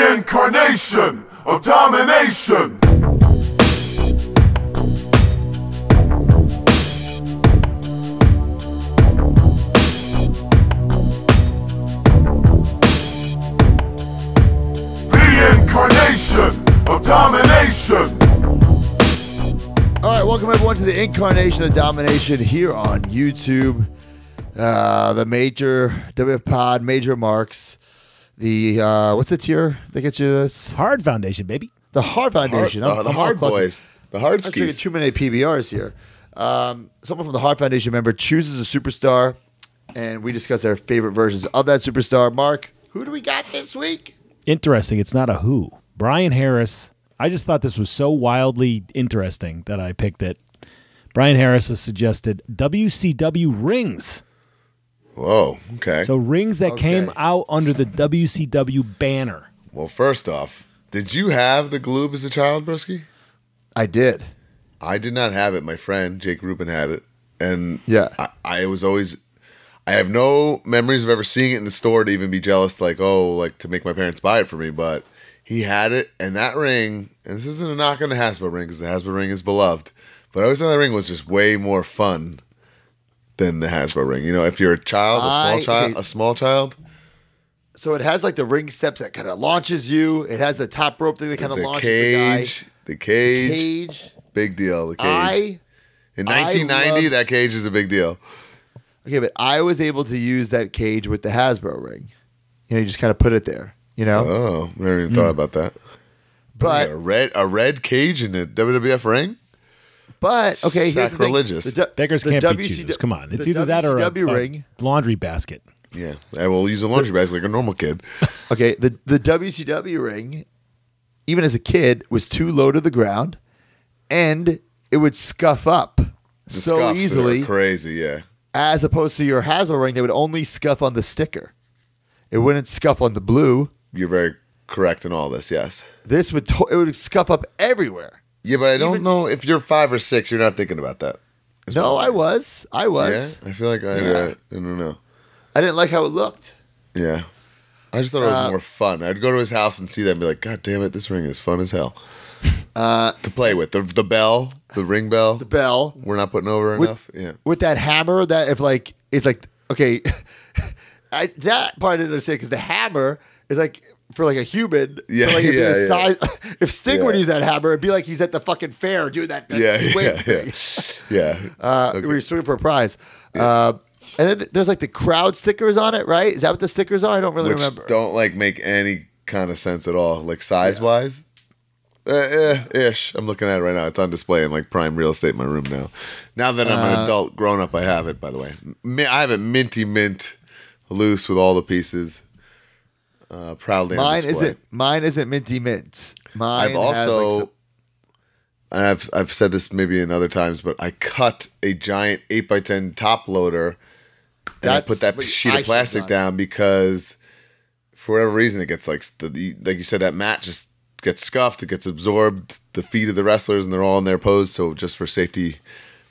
The Incarnation of Domination. The Incarnation of Domination. All right, welcome everyone to the Incarnation of Domination here on YouTube. The major WF Pod, major marks. The what's the tier that gets you this? Hard Foundation, baby. The Hard Foundation. The Hard Boys. The Hard Let's Skis. take too many PBRs here. Someone from the Hard Foundation member chooses a superstar, and we discuss their favorite versions of that superstar. Mark, who do we got this week? Interesting. It's not a who. Brian Harris. I just thought this was so wildly interesting that I picked it. Brian Harris has suggested WCW rings. Whoa, okay. So rings that came out under the WCW banner. Well, first off, did you have the Gloob as a child, Broski? I did. I did not have it. My friend, Jake Rubin, had it. And Yeah. I was always... I have no memories of ever seeing it in the store to even be jealous, like, to make my parents buy it for me, but he had it, and that ring, and this isn't a knock on the Hasbro ring, because the Hasbro ring is beloved, but I always thought that ring was just way more fun than the Hasbro ring. You know, if you're a child, a small child. So it has like the ring steps that kind of launches you. It has the top rope thing that kind of launches The cage. the guy. Big deal, the cage. In 1990, that cage is a big deal. Okay, but I was able to use that cage with the Hasbro ring. You know, you just kind of put it there, you know? Oh, never even thought about that. But a red cage in a WWF ring? But okay, here's the thing. Sacrilegious. Beggars can't be choosers. Come on. It's either that or a ring. laundry basket. Yeah, I will use a laundry basket like a normal kid. Okay, the WCW ring, even as a kid, was too low to the ground, and it would scuff up The so scuffs easily. are crazy, yeah. As opposed to your Hasbro ring, they would only scuff on the sticker. It wouldn't scuff on the blue. You're very correct in all this, yes. This would it would scuff up everywhere. Yeah, but I don't know if you're 5 or 6, you're not thinking about that. No, I was. Yeah, I feel like I don't know. I didn't like how it looked. Yeah. I just thought it was more fun. I'd go to his house and see that and be like, God damn it, this ring is fun as hell. To play with. The bell, the ring bell. The bell. We're not putting over enough. Yeah. With that hammer that if like, it's like, okay, that part I didn't understand because the hammer is like for like a human. Yeah, like it'd be the yeah. size. If Sting would use that hammer, it'd be like he's at the fucking fair doing that swing thing. Yeah. We were swinging for a prize. And then there's like the crowd stickers on it, right? Is that what the stickers are? I don't really remember. Don't like make any kind of sense at all, like size wise. Ish. I'm looking at it right now. It's on display in like prime real estate in my room now. Now that I'm an adult, grown up, I have it. By the way, I have it minty mint, loose with all the pieces. Proudly on display. Mine isn't minty mint. Mine I've also, has like and I've said this maybe in other times, but I cut a giant 8x10 top loader. And I put that sheet of plastic down because, for whatever reason, it gets like you said, that mat just gets scuffed. It gets absorbed. The feet of the wrestlers, and they're all in their pose. So just for safety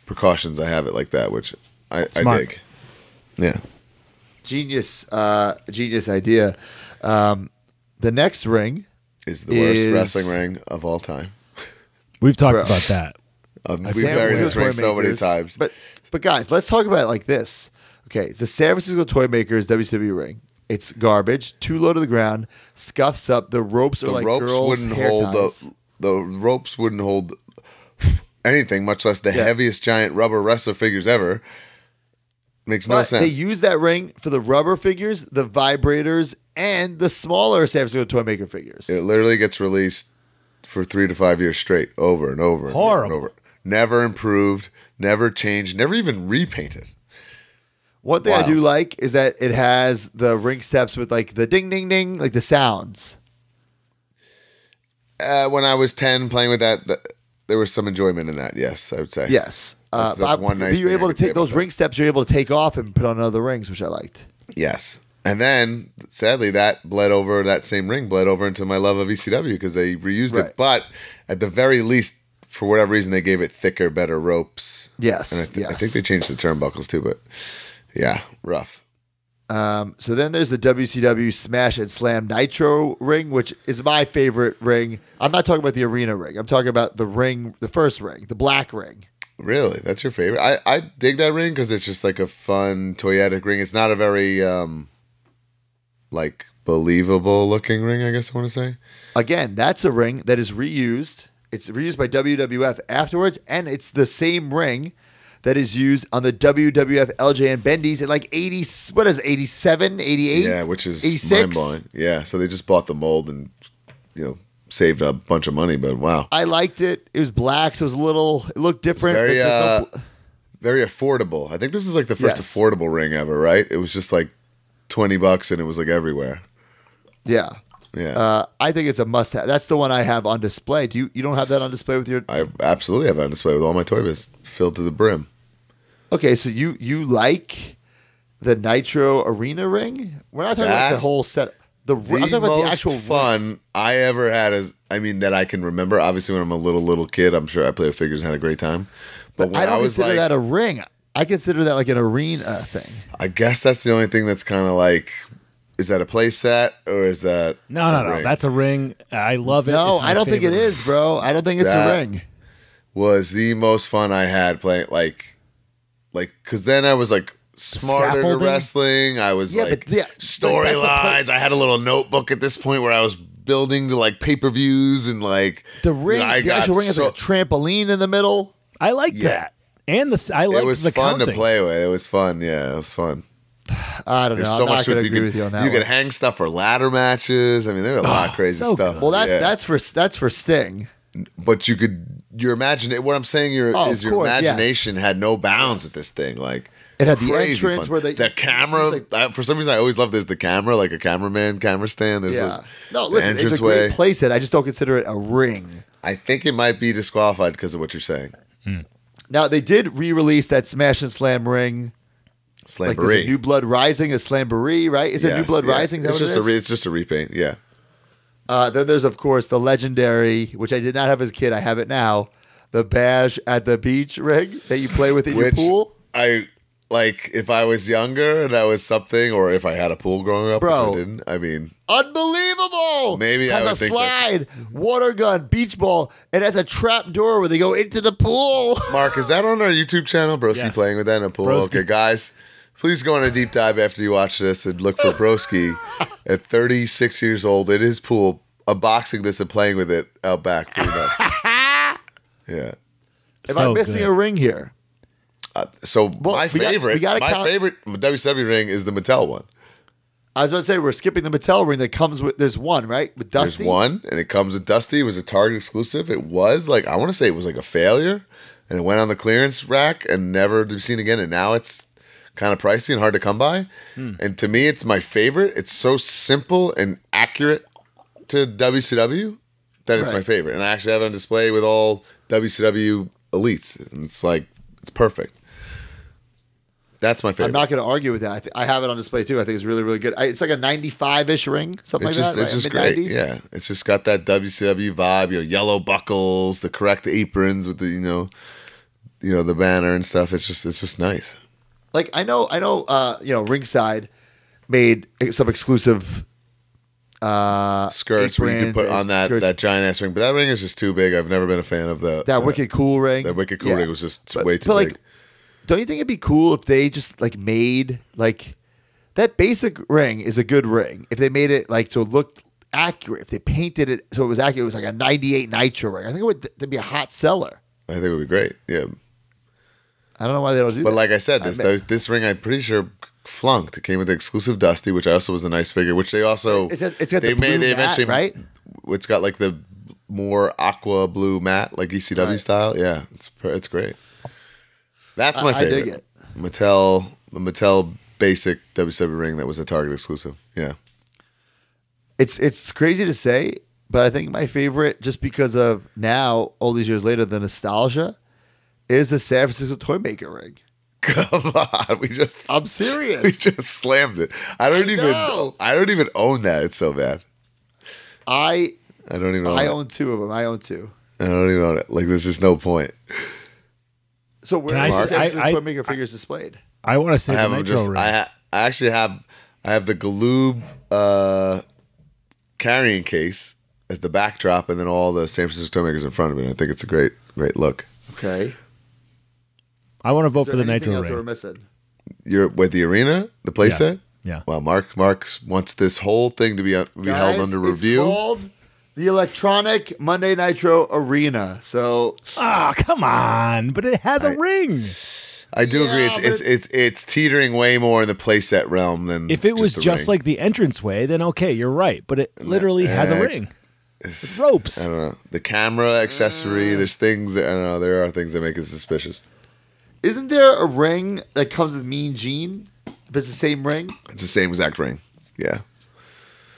precautions, I have it like that, which I dig. Yeah, genius idea. The next ring is the worst wrestling ring of all time. We've talked about that. We've buried this ring so many times. But guys, let's talk about it like this. Okay, it's the San Francisco Toymakers WCW ring. It's garbage, too low to the ground, scuffs up. The ropes are like girls' hair ties. The ropes wouldn't hold anything, much less the heaviest giant rubber wrestler figures ever. Makes no sense. They use that ring for the rubber figures, the vibrators, and the smaller San Francisco Toymaker figures. It literally gets released for 3 to 5 years straight, over and over and over and over. Never improved, never changed, never even repainted. One thing I do like is that it has the ring steps with like the ding, ding, ding, like the sounds. When I was 10 playing with that, there was some enjoyment in that, yes, I would say. Yes. That's one nice you're thing able I to could say take those about ring steps, you're able to take off and put on other rings, which I liked. Yes. And then, sadly, that same ring bled over into my love of ECW because they reused it. But at the very least, for whatever reason, they gave it thicker, better ropes. Yes. And I think they changed the turnbuckles too, but yeah, rough. So then there's the WCW Smash and Slam Nitro ring, which is my favorite ring. I'm not talking about the arena ring. I'm talking about the ring, the first ring, the black ring. Really? That's your favorite? I dig that ring because it's just like a fun toyetic ring. It's not a very like believable looking ring, I guess I want to say. Again, that's a ring that is reused. It's reused by WWF afterwards, and it's the same ring that is used on the WWF LJ and Bendy's in like 80, what is it, 87, 88? Yeah, which is 86? mind-blowing. Yeah, so they just bought the mold and, saved a bunch of money, but wow. I liked it. It was black, so it looked different. Very, very affordable. I think this is like the first affordable ring ever, right? It was just like $20 and it was like everywhere. Yeah. Yeah. I think it's a must-have. That's the one I have on display. You don't have that on display with your... I absolutely have it on display with all my toy biz filled to the brim. Okay, so you like the Nitro Arena ring? We're not talking about the whole set. I'm talking about the actual fun ring. I ever had that I can remember. Obviously, when I'm a little kid, I'm sure I played with figures and had a great time. But I don't consider that a ring. I consider that like an arena thing. I guess that's the only thing that's kind of like, is that a play set or is that No. That's a ring. I love it. No, I don't think it is, bro. I don't think it's a ring. Was the most fun I had playing because then I was like smarter to wrestling. I was storylines. I had a little notebook at this point where I was building the like pay-per-views and like the ring. The actual ring has like a trampoline in the middle. I like that, and it was fun counting. to play with. It was fun. Yeah, it was fun. I don't know. I'm not going to agree with you on that. You could hang stuff for ladder matches. I mean, there were a lot of crazy stuff. Good. Well, that's for Sting. But your imagination. What I'm saying your imagination had no bounds with this thing. Like it had the entrance where the camera. For some reason, I always love. There's the camera, like a camera stand. There's listen, it's a great playset. I just don't consider it a ring. I think it might be disqualified because of what you're saying. Now they did re-release that Smash and Slam ring. Slamboree. Like New Blood Rising, a Slamboree, right? Is it New Blood Rising? It's just a repaint. Yeah. Then there's, of course, the legendary, which I did not have as a kid. I have it now. The Bash at the Beach ring that you play with in your pool. I like if I was younger and that was something, or if I had a pool growing up, bro. Which I didn't. I mean, unbelievable. Maybe has I would a slide, water gun, beach ball, and has a trap door where they go into the pool. Mark, is that on our YouTube channel? Broski playing with that in a pool. Broski. Okay, guys. Please go on a deep dive after you watch this and look for Broski at 36 years old in his pool, unboxing this and playing with it out back. Yeah. Am I missing a ring here? My favorite WCW ring is the Mattel one. I was about to say, we're skipping the Mattel ring that comes with, there's one, right? With Dusty? There's one, and it comes with Dusty. It was a Target exclusive. It was like, I want to say it was like a failure, and it went on the clearance rack and never to be seen again, and now it's kind of pricey and hard to come by. And to me, it's my favorite. It's so simple and accurate to WCW that it's my favorite. And I actually have it on display with all WCW elites. And it's like, it's perfect. That's my favorite. I'm not going to argue with that. I have it on display too. I think it's really, really good. It's like a 95-ish ring, something like that. It's just great. Yeah. It's just got that WCW vibe, yellow buckles, the correct aprons with the, the banner and stuff. It's just nice. Like I know, Ringside made some exclusive skirts where you can put on that giant ass ring, but that ring is just too big. I've never been a fan of that Wicked Cool ring. That Wicked Cool ring was just way too big. Don't you think it'd be cool if they just made that basic ring is a good ring if they made it to look accurate, if they painted it so it was accurate, it was like a 98 Nitro ring. I think that'd be a hot seller. I think it would be great. Yeah. I don't know why they don't do that. But like I said, this ring I'm pretty sure flunked. It came with the exclusive Dusty, which also was a nice figure, which they also it's got the blue matte, right? It's got like the more aqua blue matte, like ECW style. Yeah, it's great. That's my favorite. I dig it. The Mattel basic WCW ring that was a Target exclusive. Yeah. It's crazy to say, but I think my favorite, just because of now, all these years later, the nostalgia, is the San Francisco Toymaker ring. Come on, I'm serious. We just slammed it. I don't even own that. It's so bad. I don't even own I own two of them. I own two. I don't even own it. Like, there's just no point. So where are the San Francisco Toymaker figures displayed? I want to say the Nitro ring. I actually have I have the Galoob carrying case as the backdrop, and then all the San Francisco Toymakers in front of it. I think it's a great look. Okay. I want to vote for the anything Nitro else that we're ring. missing? You're with the arena, the playset. Yeah. Well, Mark wants this whole thing to be held under review. It's called the Electronic Monday Nitro Arena. So, Come on, but it has a ring. I do agree. It's teetering way more in the playset realm than If it was just, just like the entranceway, then okay, you're right. But it literally has a ring. With ropes. I don't know. The camera accessory. There's things. I don't know. There are things that make it suspicious. Isn't there a ring that comes with Mean Gene? If it's the same ring? It's the same exact ring. Yeah.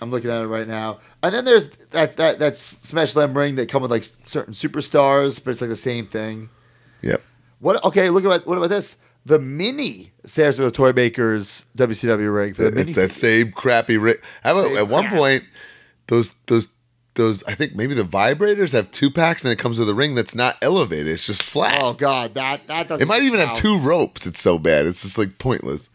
I'm looking at it right now. And then there's that Smash Slam ring that come with like certain superstars, but it's like the same thing. Yep. What about this? The mini Sarasota Toymakers WCW ring for the mini. It's that same crappy ring. At one point, those I think maybe the vibrators have 2-packs and it comes with a ring that's not elevated. It's just flat. Oh God, that doesn't. It might even have 2 ropes. It's so bad. It's just like pointless.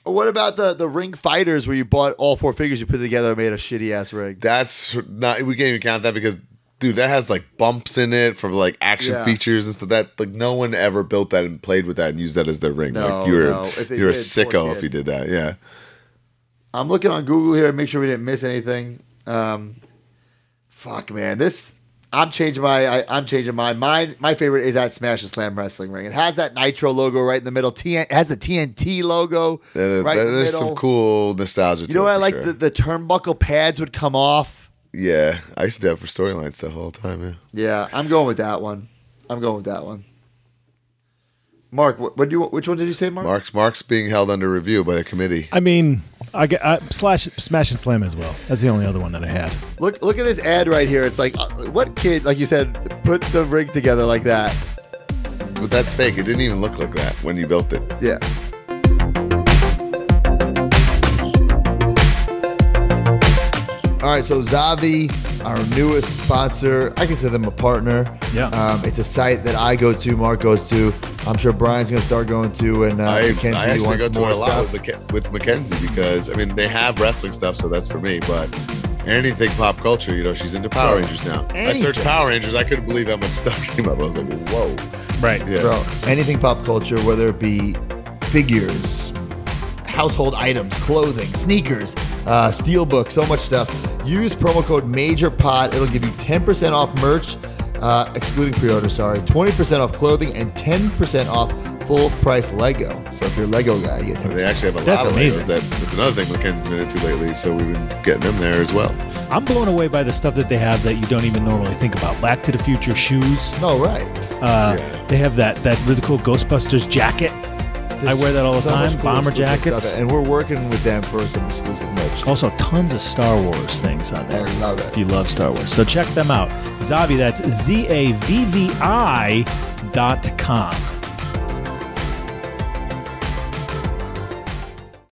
What about the ring fighters where you bought all 4 figures you put together and made a shitty ass ring? That's not. We can't even count that because, dude, that has like bumps in it for like action features and stuff. That like no one ever built that and played with that and used that as their ring. No, like you're a sicko if you did that. Yeah. I'm looking on Google here to make sure we didn't miss anything. Fuck man, I'm changing mine. My favorite is that Smash and Slam wrestling ring. It has that Nitro logo right in the middle. It has the TNT logo right in the middle. There's some cool nostalgia. You know what I like? Sure. The turnbuckle pads would come off. Yeah, I used to do that for storyline stuff all the time. Yeah. Yeah, I'm going with that one. Mark, which one did you say, Mark? Mark's being held under review by the committee. I mean, Smash and Slam as well. That's the only other one that I had. Look at this ad right here. It's like, what kid, like you said, put the ring together like that? But that's fake. It didn't even look like that when you built it. Yeah. All right, so Zavi, our newest sponsor, I consider them a partner. Yeah. It's a site that I go to, Mark goes to. I'm sure Brian's going to start going to, and Mackenzie I actually wants go to more it a lot stuff. with Mackenzie because, I mean, they have wrestling stuff, so that's for me, but anything pop culture, you know, she's into Power Rangers now. I searched Power Rangers, I couldn't believe how much stuff came up. I was like, whoa. Right. Yeah. Bro, anything pop culture, whether it be figures, household items, clothing, sneakers, Steelbook, so much stuff. Use promo code MAJORPOD. It'll give you 10% off merch, excluding pre-order, 20% off clothing, and 10% off full price Lego. So if you're a Lego guy, you get 10%. They actually have a lot of Legos. That's another thing Mackenzie's been into lately, so we've been getting them there as well. I'm blown away by the stuff that they have that you don't even normally think about. Back to the Future shoes. Oh, right. They have that really cool Ghostbusters jacket. I wear that all the time. Cool Bomber jackets. And we're working with them for some exclusive merch. Also, tons of Star Wars things on there. I love it. If you love Star Wars. So check them out. Zavi, that's ZAVVI.com.